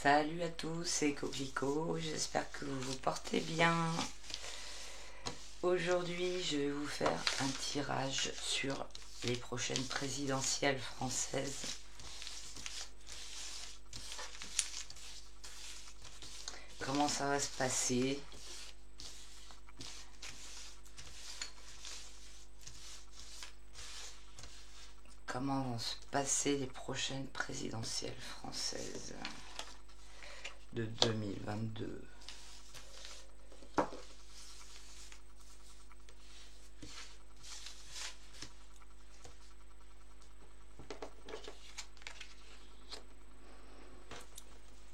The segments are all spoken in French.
Salut à tous, c'est Coquelicot, j'espère que vous vous portez bien. Aujourd'hui, je vais vous faire un tirage sur les prochaines présidentielles françaises. Comment ça va se passer? Comment vont se passer les prochaines présidentielles françaises de 2022?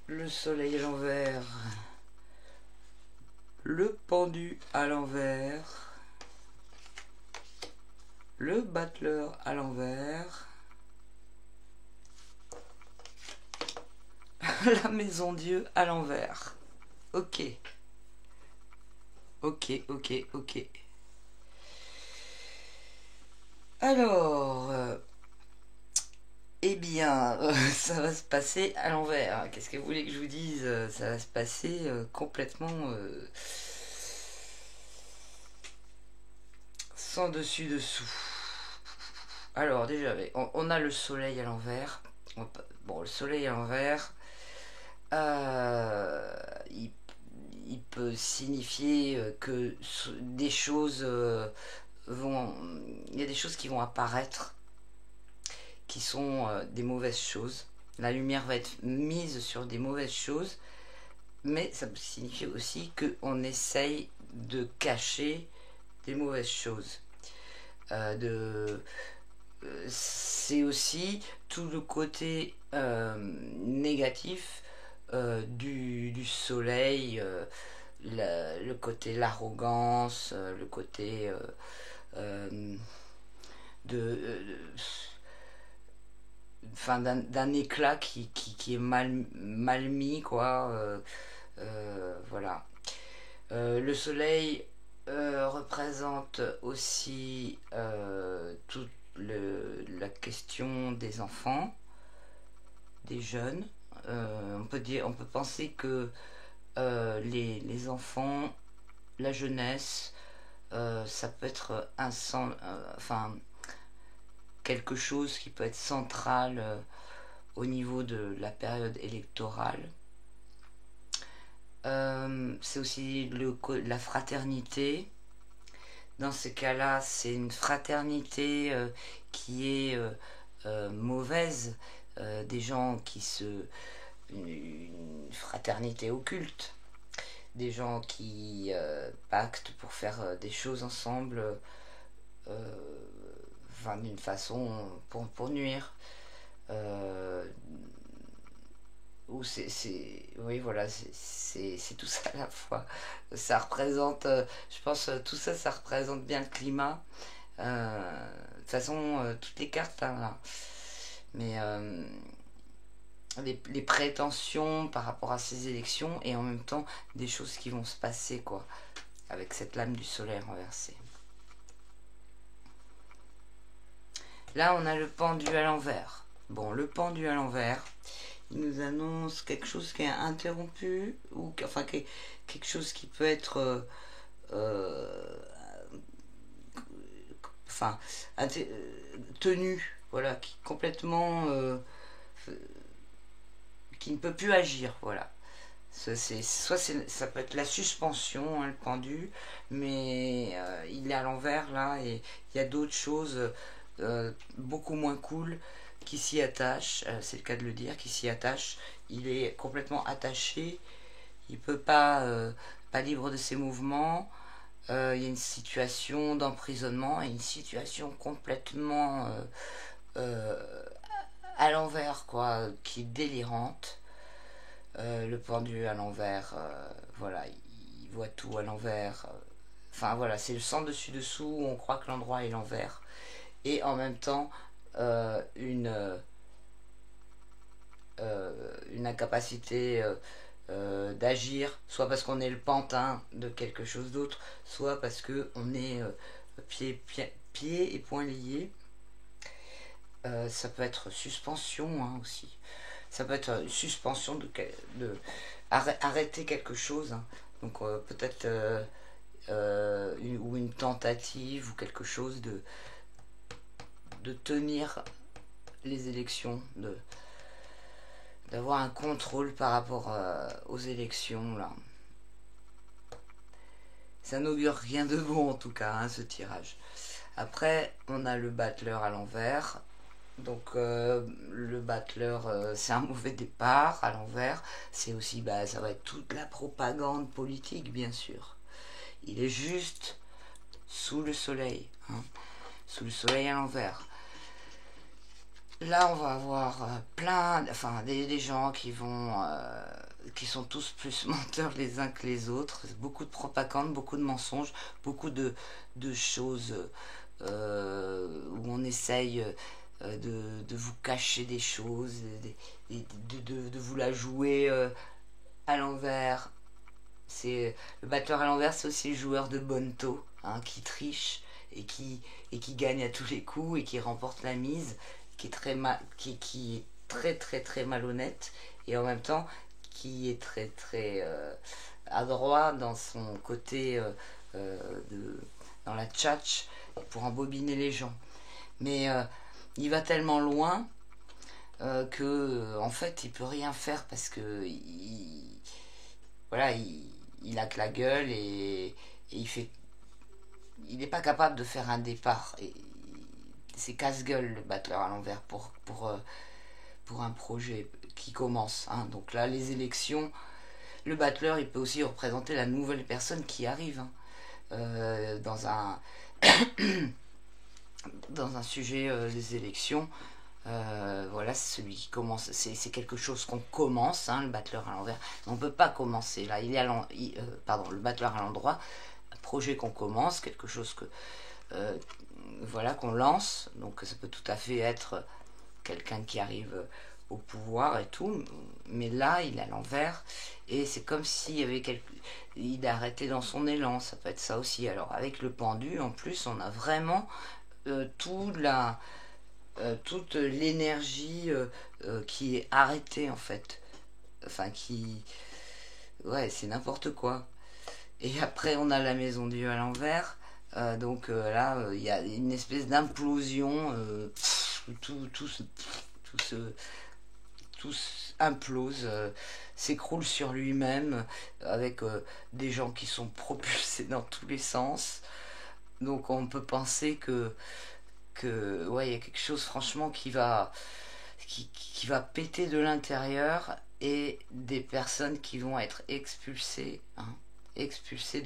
Le soleil à l'envers, le pendu à l'envers, le battleur à l'envers, la maison Dieu à l'envers. Ok. Ok. Alors, eh bien, ça va se passer à l'envers. Qu'est-ce que vous voulez que je vous dise? Ça va se passer complètement sans dessus-dessous. Alors, déjà, on a le soleil à l'envers. Bon, le soleil à l'envers, il peut signifier que des choses il y a des choses qui vont apparaître qui sont des mauvaises choses. La lumière va être mise sur des mauvaises choses, mais ça peut signifier aussi qu'on essaye de cacher des mauvaises choses. C'est aussi tout le côté négatif du soleil, le côté l'arrogance, le côté d'un éclat qui est mal mis, quoi. Voilà. Le soleil représente aussi toute la question des enfants, des jeunes. On peut penser que les enfants, la jeunesse, ça peut être quelque chose qui peut être central au niveau de la période électorale. C'est aussi la fraternité. Dans ces cas-là, c'est une fraternité qui est mauvaise, des gens une fraternité occulte, des gens qui pactent pour faire des choses ensemble, d'une façon pour nuire. Ou oui, voilà, c'est tout ça à la fois. Ça représente, je pense, tout ça, ça représente bien le climat. De toute façon, toutes les cartes, hein, là. Mais les prétentions par rapport à ces élections et en même temps des choses qui vont se passer, quoi, avec cette lame du soleil renversée. Là, on a le pendu à l'envers. Bon, le pendu à l'envers, il nous annonce quelque chose qui est interrompu, ou enfin quelque chose qui peut être tenu, voilà, qui complètement qui ne peut plus agir, voilà. Ça peut être la suspension, hein, le pendu, mais il est à l'envers là, et il y a d'autres choses beaucoup moins cool qui s'y attachent, c'est le cas de le dire, qui s'y attachent. Il est complètement attaché, il peut pas libre de ses mouvements. Il y a une situation d'emprisonnement et une situation complètement à l'envers, quoi, qui est délirante. Le pendu à l'envers, voilà, il voit tout à l'envers. Enfin voilà, c'est le sans dessus dessous, on croit que l'endroit est l'envers. Et en même temps, une incapacité d'agir, soit parce qu'on est le pantin de quelque chose d'autre, soit parce qu'on est pieds et poings liés. Ça peut être suspension, hein, aussi. ça peut être une suspension de arrêter quelque chose, hein. Donc peut-être ou une tentative ou quelque chose de tenir les élections, d'avoir un contrôle par rapport aux élections là. Ça n'augure rien de bon en tout cas, hein, ce tirage. Après, on a le battleur à l'envers. Donc le battleur, c'est un mauvais départ à l'envers. C'est aussi, ça va être toute la propagande politique, bien sûr. Il est juste sous le soleil, hein, sous le soleil à l'envers. Là, on va avoir des gens qui sont tous plus menteurs les uns que les autres. Beaucoup de propagande, beaucoup de mensonges, beaucoup de choses où on essaye de vous cacher des choses, de vous la jouer à l'envers. Le batteur à l'envers, c'est aussi le joueur de bonneteau, hein, qui triche et qui gagne à tous les coups et qui remporte la mise, qui est très très très malhonnête et en même temps qui est très très adroit dans son côté dans la tchatch pour embobiner les gens. Mais il va tellement loin que en fait il peut rien faire parce que il a que la gueule et il n'est pas capable de faire un départ. C'est casse-gueule le battleur à l'envers pour un projet qui commence, hein. Donc là, les élections, le battleur, il peut aussi représenter la nouvelle personne qui arrive, hein, dans un dans un sujet des élections. Voilà, c'est celui qui commence. C'est quelque chose qu'on commence, hein, le battleur à l'envers. On ne peut pas commencer là. Le battleur à l'endroit, un projet qu'on commence, quelque chose qu'on lance. Donc ça peut tout à fait être quelqu'un qui arrive au pouvoir et tout, mais là il est à l'envers et c'est comme s'il y avait il a arrêté dans son élan. Ça peut être ça aussi. Alors avec le pendu en plus, on a vraiment toute l'énergie qui est arrêtée en fait, c'est n'importe quoi. Et après on a la maison Dieu à l'envers. Donc là, il y a une espèce d'implosion, tout implose, s'écroule sur lui-même, avec des gens qui sont propulsés dans tous les sens. Donc on peut penser il y a quelque chose franchement qui va péter de l'intérieur et des personnes qui vont être expulsées, hein, expulsées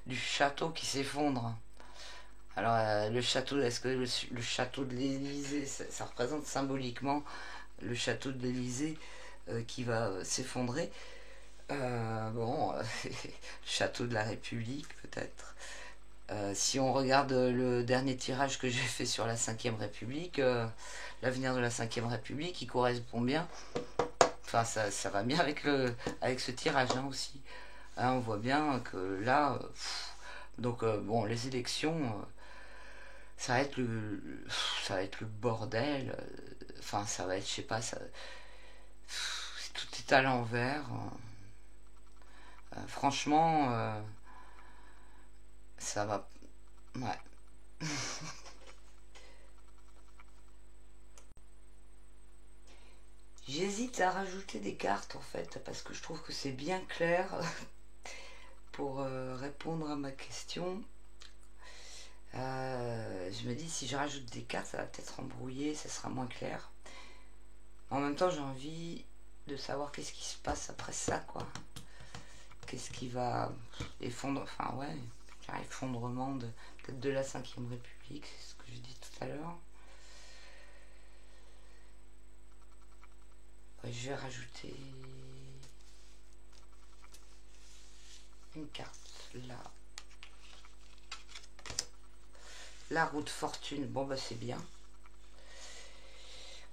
du château qui s'effondre. Alors le château, est-ce que le château de l'Élysée, ça représente symboliquement le château de l'Élysée qui va s'effondrer? Le château de la République peut-être. Si on regarde le dernier tirage que j'ai fait sur la 5ème République, l'avenir de la 5ème République, il correspond bien. Enfin, ça va bien avec ce tirage, hein, aussi. Hein, on voit bien que là, les élections, ça va être le bordel. Enfin, ça va être, je sais pas, tout est à l'envers. Franchement, ça va. Ouais. J'hésite à rajouter des cartes en fait, parce que je trouve que c'est bien clair pour répondre à ma question. Je me dis, si je rajoute des cartes, ça va peut-être embrouiller, ça sera moins clair. En même temps, j'ai envie de savoir qu'est-ce qui se passe après ça, quoi. Qu'est-ce qui va effondrer, effondrement peut-être de la 5ème République, c'est ce que j'ai dit tout à l'heure. Ouais, je vais rajouter une carte là. La roue de fortune, c'est bien.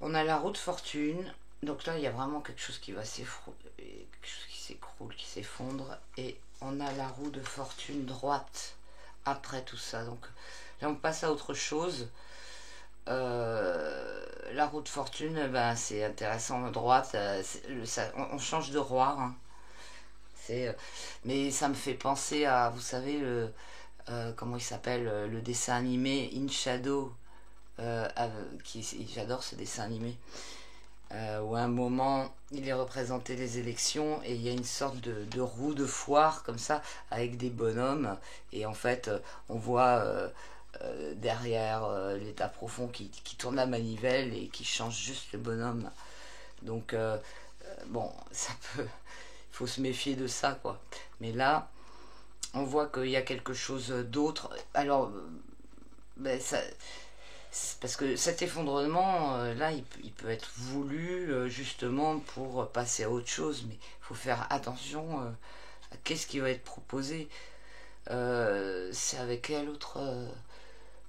On a la roue de fortune, donc là il y a vraiment quelque chose qui va s'effondrer, quelque chose qui s'écroule, qui s'effondre, et on a la roue de fortune droite après tout ça. Donc là on passe à autre chose. La roue de fortune, ben, c'est intéressant. Droite, on change de roi, hein. Mais ça me fait penser à, vous savez, comment il s'appelle, le dessin animé In Shadow. J'adore ce dessin animé. Où à un moment, il est représenté les élections et il y a une sorte de roue de foire comme ça, avec des bonhommes. Et en fait, on voit derrière l'état profond qui tourne la manivelle et qui change juste le bonhomme. Donc, bon, ça peut. Il faut se méfier de ça, quoi. Mais là, on voit qu'il y a quelque chose d'autre. Alors, ben, parce que cet effondrement, là, il peut être voulu justement pour passer à autre chose, mais il faut faire attention à qu'est-ce qui va être proposé. C'est avec quel autre.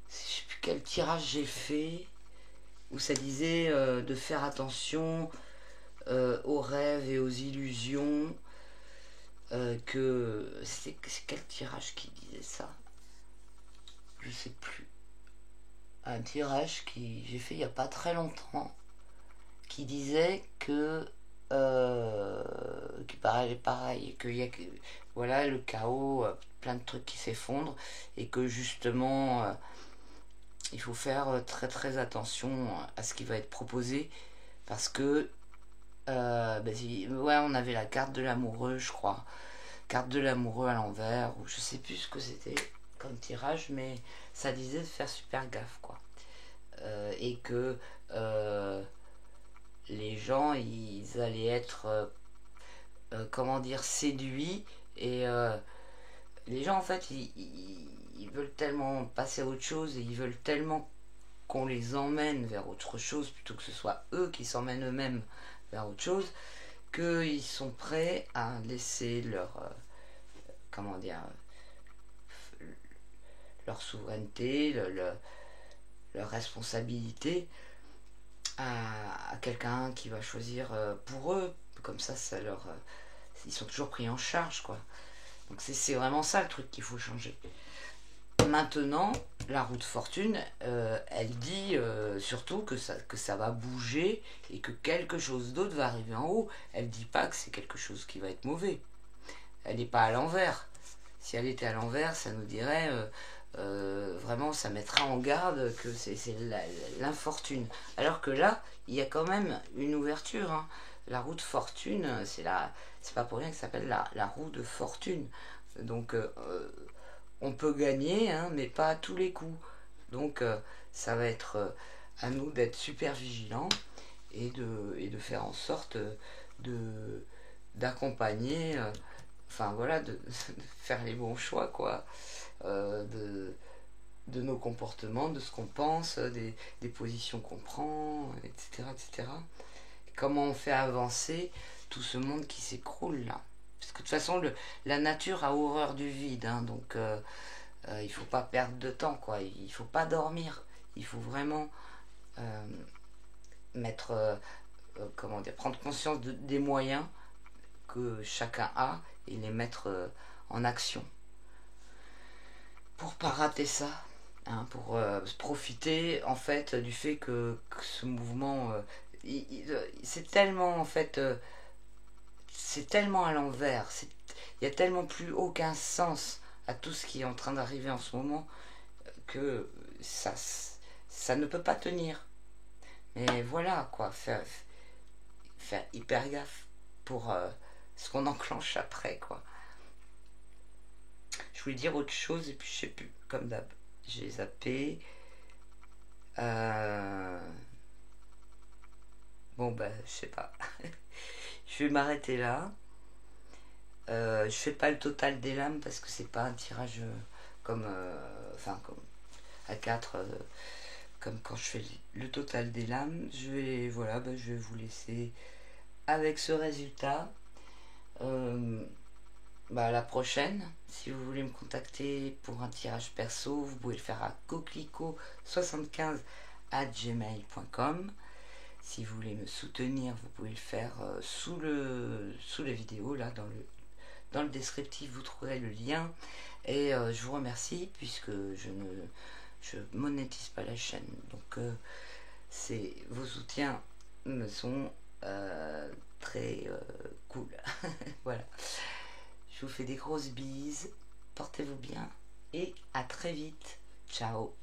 Je sais plus quel tirage j'ai fait, où ça disait de faire attention aux rêves et aux illusions. C'est quel tirage qui disait ça? Je sais plus. Un tirage qui j'ai fait il n'y a pas très longtemps, qui disait que qui paraît pareil, qu'il y a voilà le chaos, plein de trucs qui s'effondrent et que justement il faut faire très très attention à ce qui va être proposé parce que ouais, on avait la carte de l'amoureux, je crois, carte de l'amoureux à l'envers, ou je sais plus ce que c'était comme tirage, mais ça disait de faire super gaffe, quoi. Et que les gens, ils allaient être, comment dire, séduits, et les gens, en fait, ils veulent tellement passer à autre chose, et ils veulent tellement qu'on les emmène vers autre chose, plutôt que ce soit eux qui s'emmènent eux-mêmes vers autre chose, qu'ils sont prêts à laisser leur, comment dire, leur souveraineté, leur responsabilité à quelqu'un qui va choisir pour eux. Comme ça leur, ils sont toujours pris en charge, quoi. Donc c'est vraiment ça le truc qu'il faut changer. Maintenant, la roue de fortune, elle dit surtout que ça va bouger et que quelque chose d'autre va arriver en haut. Elle dit pas que c'est quelque chose qui va être mauvais. Elle n'est pas à l'envers. Si elle était à l'envers, ça nous dirait vraiment, ça mettra en garde que c'est l'infortune. Alors que là, il y a quand même une ouverture, hein. La roue de fortune, c'est pas pour rien que ça s'appelle la roue de fortune. Donc, on peut gagner, hein, mais pas à tous les coups. Donc, ça va être à nous d'être super vigilants et de faire en sorte d'accompagner, enfin voilà, de faire les bons choix, quoi. De nos comportements, de ce qu'on pense, des positions qu'on prend, etc., etc. Comment on fait avancer tout ce monde qui s'écroule là. Parce que de toute façon, la nature a horreur du vide, hein, donc il faut pas perdre de temps, quoi. Il faut pas dormir. Il faut vraiment mettre, comment dire, prendre conscience des moyens que chacun a et les mettre en action pour pas rater ça, hein, pour profiter en fait du fait que ce mouvement c'est tellement en fait c'est tellement à l'envers, il y a tellement plus aucun sens à tout ce qui est en train d'arriver en ce moment que ça ne peut pas tenir. Mais voilà, quoi, faire hyper gaffe pour ce qu'on enclenche après, quoi. Je voulais dire autre chose et puis je sais plus, comme d'hab. J'ai zappé. Bon, bah, je sais pas. Je vais m'arrêter là. Je fais pas le total des lames parce que c'est pas un tirage comme. Enfin, comme à 4, comme quand je fais le total des lames. Voilà, bah, je vais vous laisser avec ce résultat. Bah, à la prochaine. Si vous voulez me contacter pour un tirage perso, vous pouvez le faire à coquelicot75@gmail.com. Si vous voulez me soutenir, vous pouvez le faire sous la vidéo, là, dans le descriptif, vous trouverez le lien. Et je vous remercie puisque je monétise pas la chaîne. Donc vos soutiens me sont très cool. Voilà. Je vous fais des grosses bises. Portez-vous bien et à très vite. Ciao.